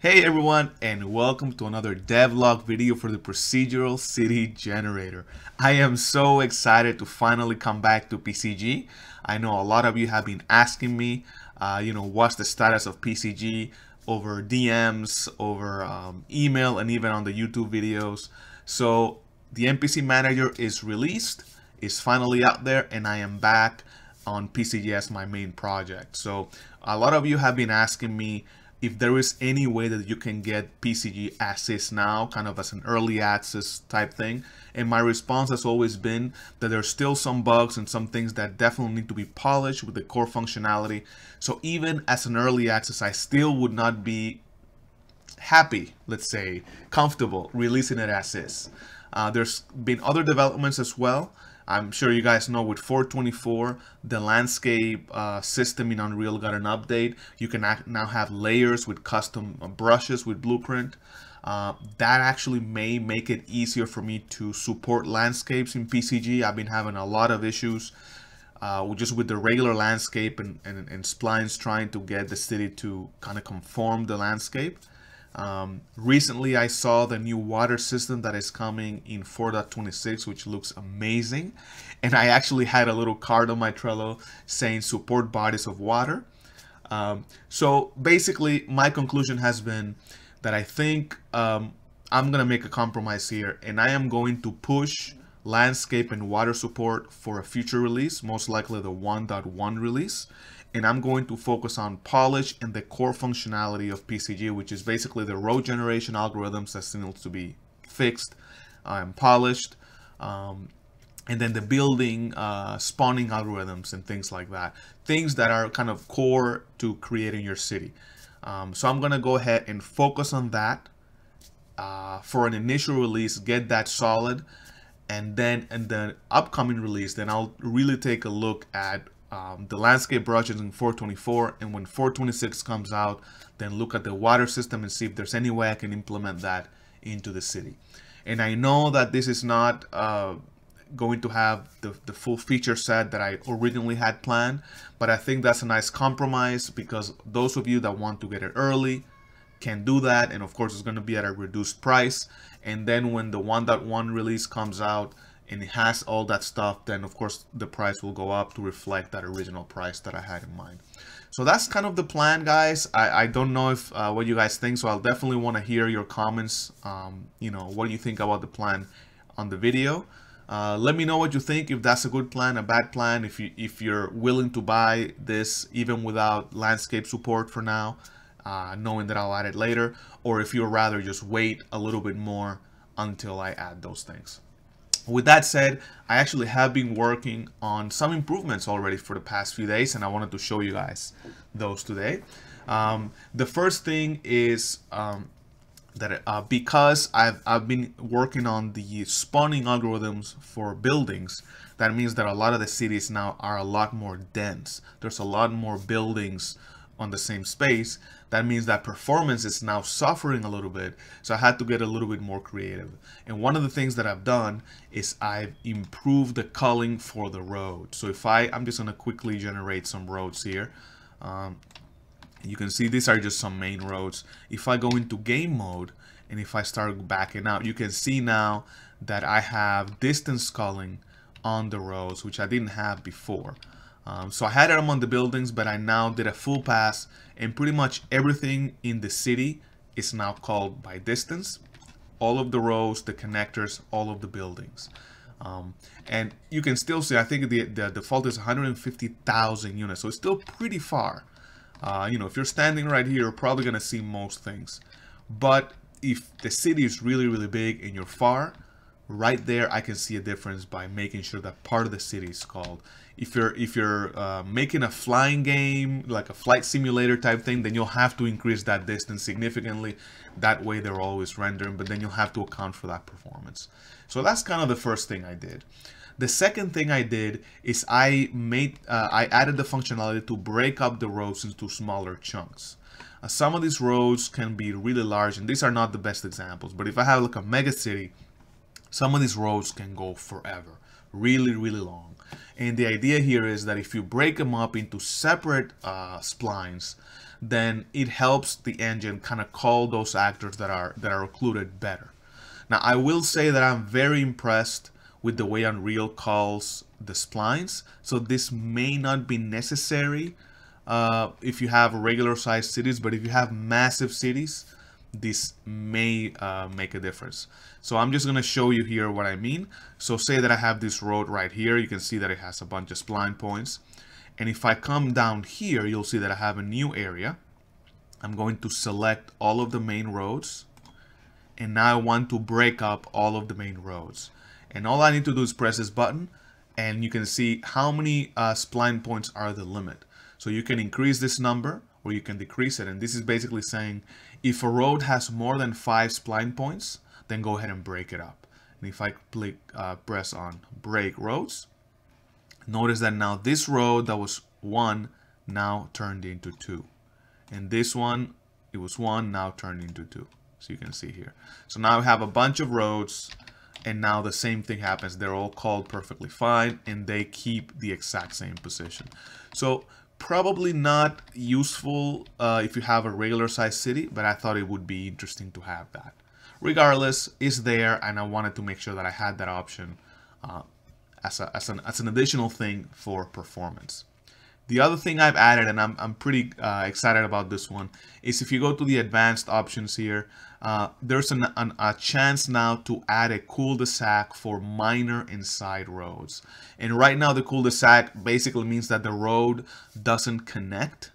Hey everyone, and welcome to another devlog video for the procedural city generator. I am so excited to finally come back to PCG. I know a lot of you have been asking me, what's the status of PCG over DMs, over email, and even on the YouTube videos. So the NPC manager is released, is finally out there, and I am back on PCG as my main project. So a lot of you have been asking me if there is any way that you can get PCG as is now, kind of as an early access type thing. And my response has always been that there's still some bugs and some things that definitely need to be polished with the core functionality. So even as an early access, I still would not be happy, let's say, comfortable releasing it as is. There's been other developments as well. I'm sure you guys know with 4.24, the landscape system in Unreal got an update. You can now have layers with custom brushes with Blueprint. That actually may make it easier for me to support landscapes in PCG. I've been having a lot of issues just with the regular landscape and splines trying to get the city to kind of conform the landscape. Recently I saw the new water system that is coming in 4.26, which looks amazing, and I actually had a little card on my Trello saying support bodies of water. So basically my conclusion has been that I think I'm gonna make a compromise here, and I am going to push landscape and water support for a future release, most likely the 1.1 release. And I'm going to focus on polish and the core functionality of PCG, which is basically the road generation algorithms that still needs to be fixed and polished, and then the building spawning algorithms and things like that, things that are kind of core to creating your city. So I'm gonna go ahead and focus on that for an initial release, get that solid, and then in the upcoming release, then I'll really take a look at the landscape brushes in 4.24, and when 4.26 comes out, then look at the water system and see if there's any way I can implement that into the city. And I know that this is not going to have the full feature set that I originally had planned, but I think that's a nice compromise because those of you that want to get it early can do that, and of course it's going to be at a reduced price. And then when the 1.1 release comes out and it has all that stuff, then of course the price will go up to reflect that original price that I had in mind. So that's kind of the plan, guys. I don't know if what you guys think, so I'll definitely want to hear your comments. What do you think about the plan on the video? Let me know what you think, if that's a good plan, a bad plan, if you're willing to buy this even without landscape support for now, knowing that I'll add it later, or if you'd rather just wait a little bit more until I add those things. With that said, I actually have been working on some improvements already for the past few days, and I wanted to show you guys those today. The first thing is that because I've been working on the spawning algorithms for buildings, that means that a lot of the cities now are a lot more dense. There's a lot more buildings on the same space. That means that performance is now suffering a little bit, so I had to get a little bit more creative. And one of the things that I've done is I've improved the culling for the road. So if I'm just going to quickly generate some roads here. You can see these are just some main roads. If I go into game mode and if I start backing out, you can see now that I have distance culling on the roads, which I didn't have before. So I had them on the buildings, but I now did a full pass, and pretty much everything in the city is now called by distance. All of the roads, the connectors, all of the buildings. And you can still see, I think the default is 150,000 units, so it's still pretty far. If you're standing right here, you're probably going to see most things. But if the city is really, really big and you're far, right there I can see a difference by making sure that part of the city is called. If you're making a flying game, like a flight simulator type thing, then you'll have to increase that distance significantly. That way they're always rendering, but then you'll have to account for that performance. So that's kind of the first thing I did. The second thing I did is I added the functionality to break up the roads into smaller chunks. Some of these roads can be really large, and these are not the best examples, but if I have like a mega city, some of these roads can go forever, really, really long. And the idea here is that if you break them up into separate splines, then it helps the engine kind of call those actors that are occluded better. Now, I will say that I'm very impressed with the way Unreal calls the splines. So this may not be necessary if you have regular sized cities, but if you have massive cities, this may make a difference. So I'm just going to show you here what I mean. So say that I have this road right here. You can see that it has a bunch of spline points. And if I come down here, you'll see that I have a new area. I'm going to select all of the main roads. And now I want to break up all of the main roads. And all I need to do is press this button. And you can see how many spline points are the limit. So you can increase this number or you can decrease it. And this is basically saying if a road has more than 5 spline points, then go ahead and break it up. And if I click, press on break roads, notice that now this road that was 1 now turned into 2. And this one, it was 1, now turned into 2. So you can see here. So now we have a bunch of roads, and now the same thing happens. They're all called perfectly fine, and they keep the exact same position. So probably not useful if you have a regular size city, but I thought it would be interesting to have that. Regardless, it's there, and I wanted to make sure that I had that option as an additional thing for performance. The other thing I've added, and I'm pretty excited about this one, is if you go to the advanced options here, there's a chance now to add a cul-de-sac for minor and side roads. And right now the cul-de-sac basically means that the road doesn't connect,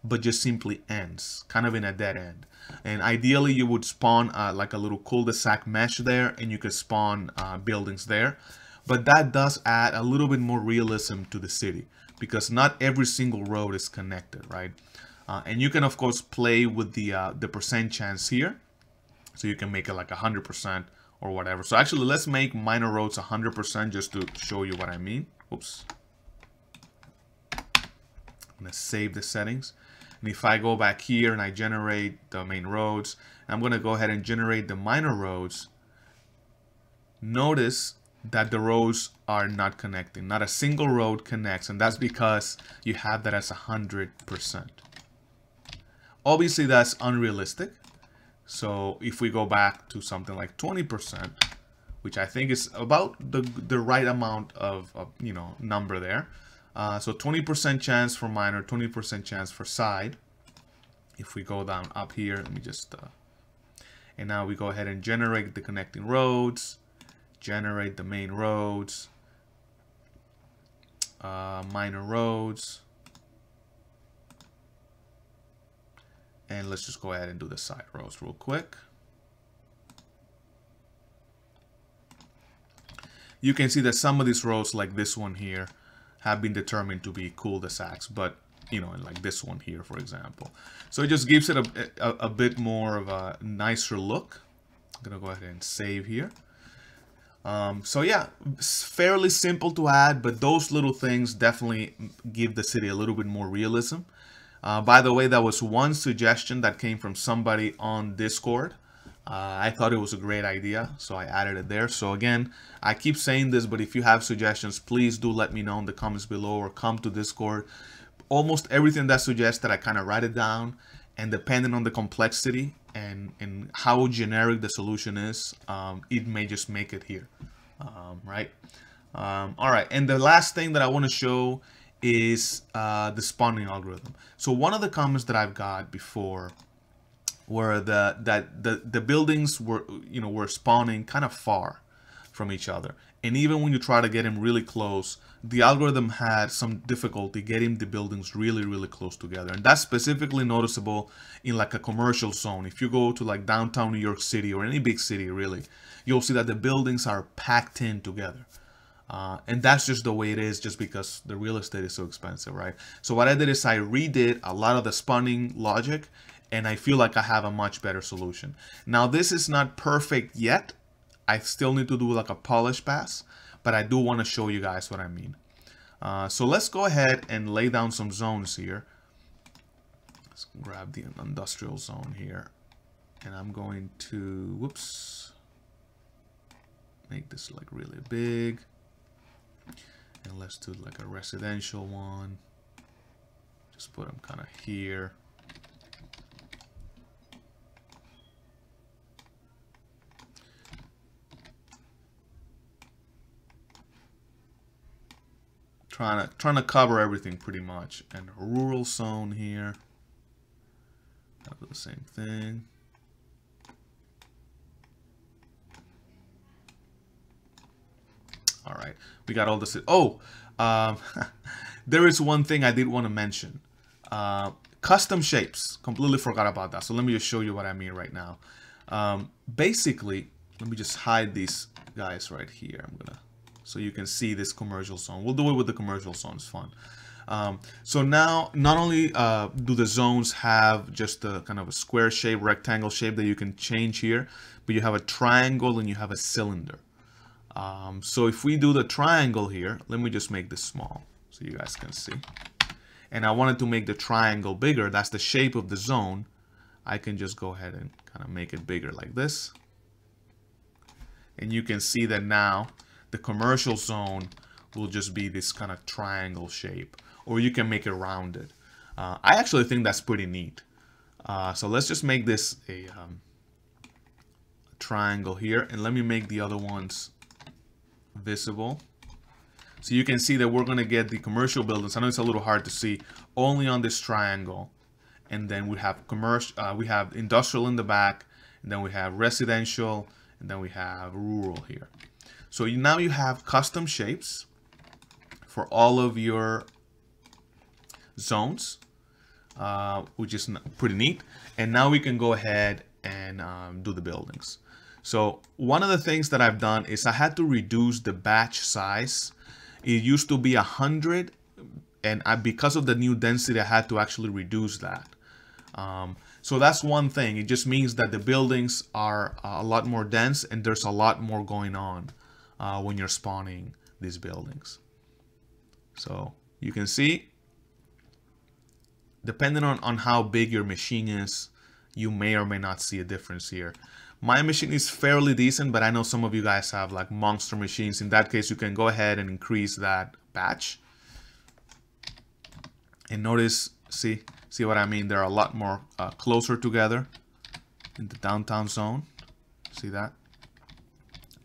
but just simply ends, kind of in a dead end. And ideally you would spawn like a little cul-de-sac mesh there, and you could spawn buildings there. But that does add a little bit more realism to the city, because not every single road is connected, right? And you can of course play with the percent chance here. So you can make it like 100% or whatever. So actually let's make minor roads 100% just to show you what I mean. Oops. I'm gonna save the settings. And if I go back here and I generate the main roads, I'm gonna go ahead and generate the minor roads. Notice that the roads are not connecting. Not a single road connects, and that's because you have that as 100%. Obviously that's unrealistic. So if we go back to something like 20%, which I think is about the right amount of you know, number there. So 20% chance for minor, 20% chance for side. If we go down up here, let me just, and now we go ahead and generate the connecting roads, generate the main roads, minor roads. And let's just go ahead and do the side roads real quick. You can see that some of these roads, like this one here, have been determined to be cul-de-sacs, but you know, like this one here, for example. So it just gives it a bit more of a nicer look. I'm gonna go ahead and save here. So yeah, it's fairly simple to add, but those little things definitely give the city a little bit more realism. By the way, that was one suggestion that came from somebody on Discord. I thought it was a great idea, so I added it there. So again, I keep saying this, but if you have suggestions, please do let me know in the comments below or come to Discord. Almost everything that's suggested, I kind of write it down, and depending on the complexity and how generic the solution is, it may just make it here, right? All right, and the last thing that I want to show is the spawning algorithm. So one of the comments that I've got before were that the buildings were spawning kind of far from each other, and even when you try to get them really close, the algorithm had some difficulty getting the buildings really close together. And that's specifically noticeable in like a commercial zone. If you go to like downtown New York City or any big city really, you'll see that the buildings are packed in together. And that's just the way it is, just because the real estate is so expensive, right? So what I did is I redid a lot of the spawning logic, and I feel like I have a much better solution. Now this is not perfect yet. I still need to do like a polish pass, but I do want to show you guys what I mean. So let's go ahead and lay down some zones here. Let's grab the industrial zone here, and I'm going to, whoops, make this like really big. And let's do like a residential one. Just put them kind of here. trying to cover everything pretty much. And a rural zone here. I'll do the same thing. All right, we got all this. Oh, there is one thing I did want to mention. Custom shapes. Completely forgot about that. So let me just show you what I mean right now. Basically, let me just hide these guys right here. So you can see this commercial zone. We'll do it with the commercial zone. It's fun. So now, not only do the zones have just a kind of a square shape, rectangle shape that you can change here, but you have a triangle and you have a cylinder. So if we do the triangle here, let me just make this small so you guys can see. And I wanted to make the triangle bigger. That's the shape of the zone. I can just go ahead and kind of make it bigger like this. And you can see that now the commercial zone will just be this kind of triangle shape, or you can make it rounded. I actually think that's pretty neat. So let's just make this a triangle here, and let me make the other ones visible. So you can see that we're going to get the commercial buildings. I know it's a little hard to see, only on this triangle. And then we have commercial, we have industrial in the back, and then we have residential, and then we have rural here. So now you have custom shapes for all of your zones, which is pretty neat. And now we can go ahead and do the buildings. So one of the things that I've done is I had to reduce the batch size. It used to be 100, and because of the new density, I had to actually reduce that. So that's one thing. It just means that the buildings are a lot more dense, and there's a lot more going on when you're spawning these buildings. So you can see, depending on how big your machine is, you may or may not see a difference here. My machine is fairly decent, but I know some of you guys have like monster machines. In that case, you can go ahead and increase that batch. And notice, see what I mean? They're a lot more closer together in the downtown zone. See that?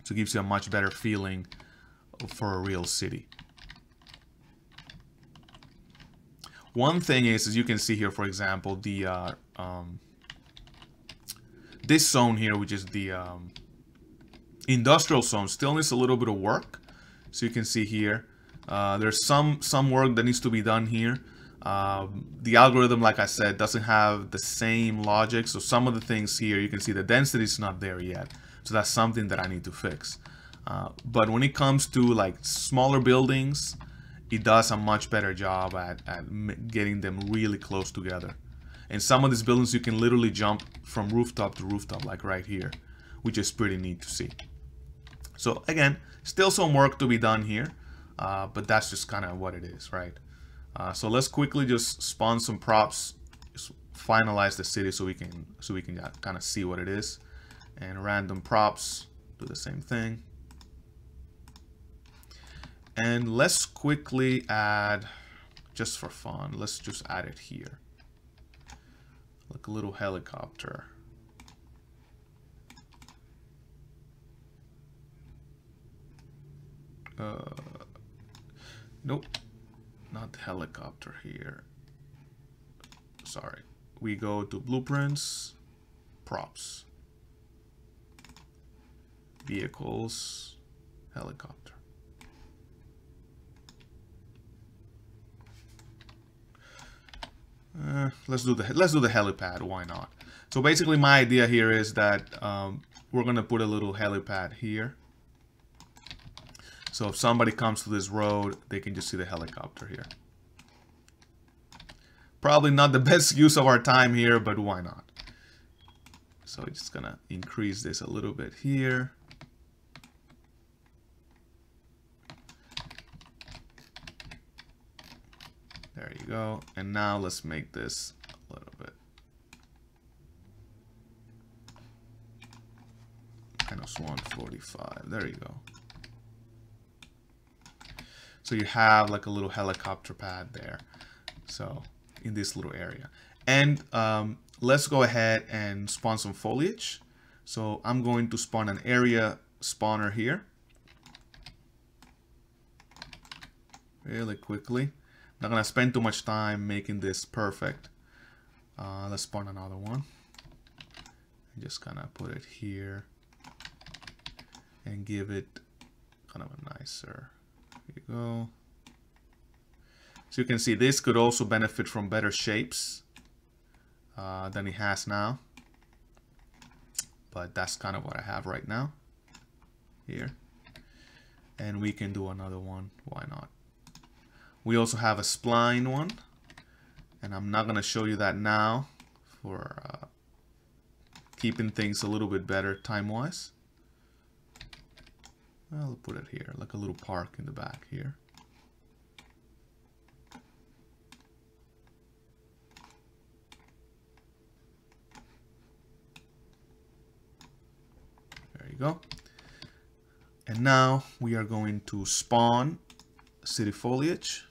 So it gives you a much better feeling for a real city. One thing is, as you can see here, for example, the this zone here, which is the industrial zone, still needs a little bit of work. So you can see here, there's some work that needs to be done here. The algorithm, like I said, doesn't have the same logic. So some of the things here, you can see the density is not there yet. So that's something that I need to fix. But when it comes to like smaller buildings, it does a much better job at getting them really close together. And some of these buildings, you can literally jump from rooftop to rooftop, like right here, which is pretty neat to see. So again, still some work to be done here, but that's just kind of what it is, right? So let's quickly just spawn some props, just finalize the city so we can kind of see what it is. And random props, do the same thing. And let's quickly add, just for fun, let's just add it here. Like a little helicopter. Nope, not the helicopter here. Sorry. We go to blueprints, props, vehicles, helicopter. Let's do the helipad. Why not? So basically, my idea here is that we're gonna put a little helipad here. So if somebody comes to this road, they can just see the helicopter here. Probably not the best use of our time here, but why not? So it's just gonna increase this a little bit here. There you go. And now let's make this a little bit -145. There you go. So you have like a little helicopter pad there. So in this little area. And let's go ahead and spawn some foliage. So I'm going to spawn an area spawner here. really quickly. Not gonna spend too much time making this perfect. Let's spawn another one. Just kind of put it here and give it kind of a nicer. Here you go. So you can see this could also benefit from better shapes than it has now. But that's kind of what I have right now here. And we can do another one. Why not? We also have a spline one. And I'm not going to show you that now for keeping things a little bit better time-wise. I'll put it here, like a little park in the back here. There you go. And now we are going to spawn city foliage.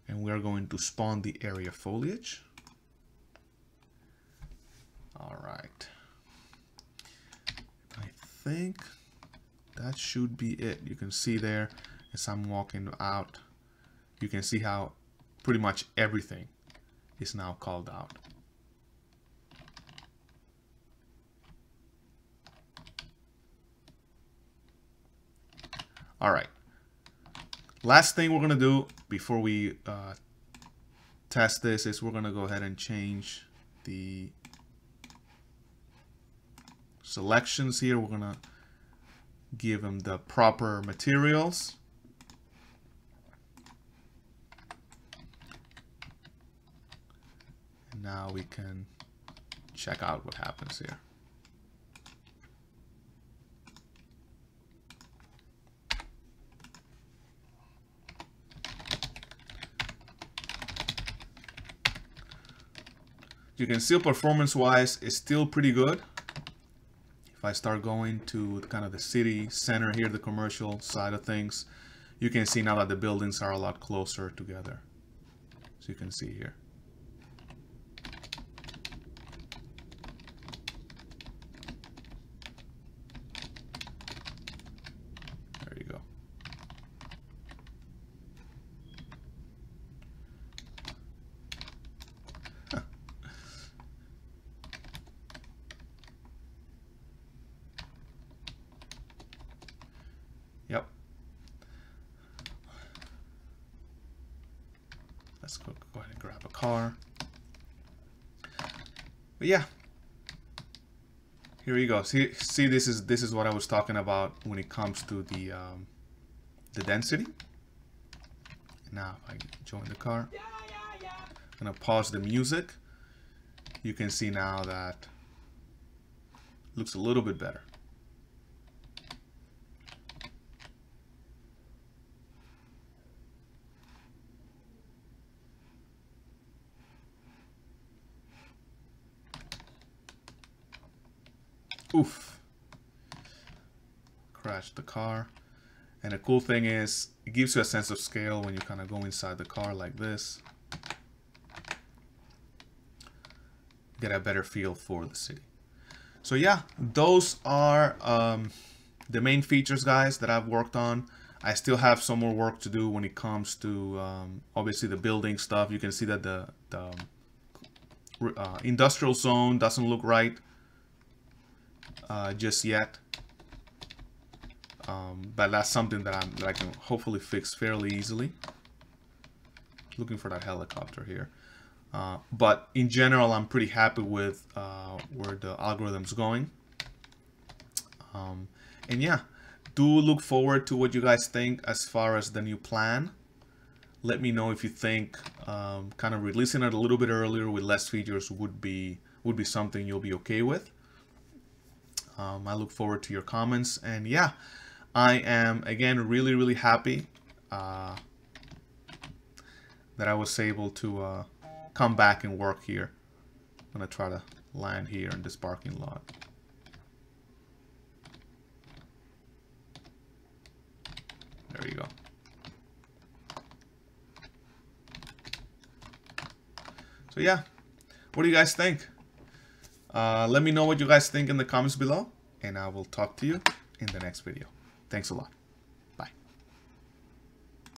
And we are going to spawn the area foliage. All right. I think that should be it. You can see there as I'm walking out, you can see how pretty much everything is now called out. All right. Last thing we're going to do before we test this is we're going to go ahead and change the selections here. We're going to give them the proper materials. And now we can check out what happens here. You can see performance-wise, it's still pretty good. If I start going to kind of the city center here, the commercial side of things, you can see now that the buildings are a lot closer together. So you can see here. There you go. Yep. Let's go ahead and grab a car. But yeah, here you go. See, this is what I was talking about when it comes to the density. Now, if I join the car, I'm gonna pause the music. You can see now that it looks a little bit better. Oof. Crashed the car. And the cool thing is, it gives you a sense of scale when you kind of go inside the car like this. Get a better feel for the city. So yeah, those are the main features, guys, that I've worked on. I still have some more work to do when it comes to obviously the building stuff. You can see that the industrial zone doesn't look right just yet, but that's something that I can hopefully fix fairly easily. Looking for that helicopter here, but in general, I'm pretty happy with where the algorithm's going. And yeah, do look forward to what you guys think as far as the new plan. Let me know if you think kind of releasing it a little bit earlier with less features would be something you'll be okay with. I look forward to your comments, and yeah, I am again really happy that I was able to come back and work here. I'm gonna try to land here in this parking lot. There you go. So yeah, what do you guys think? Let me know what you guys think in the comments below, and I will talk to you in the next video. Thanks a lot.